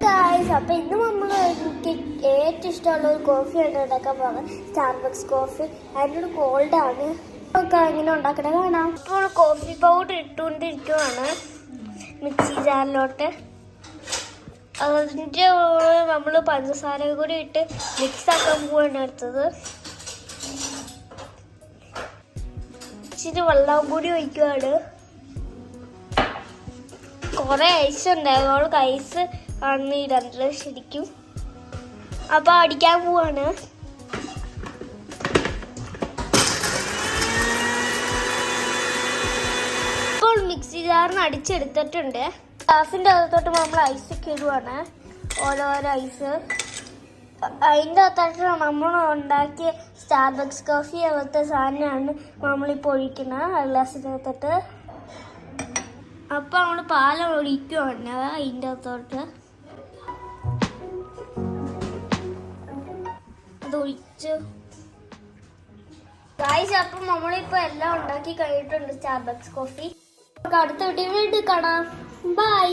Guys, അപ്പോൾ ഇന്ന് നമ്മൾ എനിക്ക് ഏറ്റവും ഇഷ്ടമുള്ള ഒരു കോഫിയാണ് ഉണ്ടാക്കാൻ പോകുന്നത്. Starbucks coffee. അതിനൊരു കോൾഡാണ്. ഒക്കെ എങ്ങനെ ഉണ്ടാക്കണേ കാണാം. ഇപ്പോൾ കോഫി പൗഡർ ഇട്ടുകൊണ്ടിരിക്കുവാണ് മിക്സി ജാറിലോട്ട്. അതിൻ്റെ നമ്മൾ പഞ്ചസാര കൂടി ഇട്ട് മിക്സ് ആക്കാൻ പോവാണ് അടുത്തത്. ഇച്ചിരി വെള്ളം കൂടി ഒഴിക്കുവാണ്. കുറെ ഐസ് ഉണ്ടായിരുന്നു, അവൾക്ക് ഐസ് ആണ് ഇടേണ്ടത് ശരിക്കും. അപ്പൊ അടിക്കാൻ പോവാണ്. ഇപ്പോൾ മിക്സി ജാറിന് അടിച്ചെടുത്തിട്ടുണ്ട്. ഗ്ലാസിൻ്റെ അകത്തോട്ട് നമ്മൾ ഐസ് ഒക്കെ ഇടുവാണ്, ഓരോരോ ഐസ്. അതിൻ്റെ അകത്തോട്ട് നമ്മൾ ഉണ്ടാക്കിയ സ്റ്റാർബക്സ് കോഫി പോലത്തെ സാധനമാണ് നമ്മളിപ്പോൾ ഒഴിക്കുന്നത് ഗ്ലാസിൻ്റെ അകത്തോട്ട്. അപ്പം നമ്മൾ പാലം ഒഴിക്കുവാണ് അതിൻ്റെ അകത്തോട്ട്. അതൊഴിച്ച് ഗായ്സ്, അപ്പം നമ്മളിപ്പോൾ എല്ലാം ഉണ്ടാക്കി കഴിഞ്ഞിട്ടുണ്ട് സ്റ്റാർബക്സ് കോഫി. അടുത്ത വീഡിയോ കാണാം. ബൈ.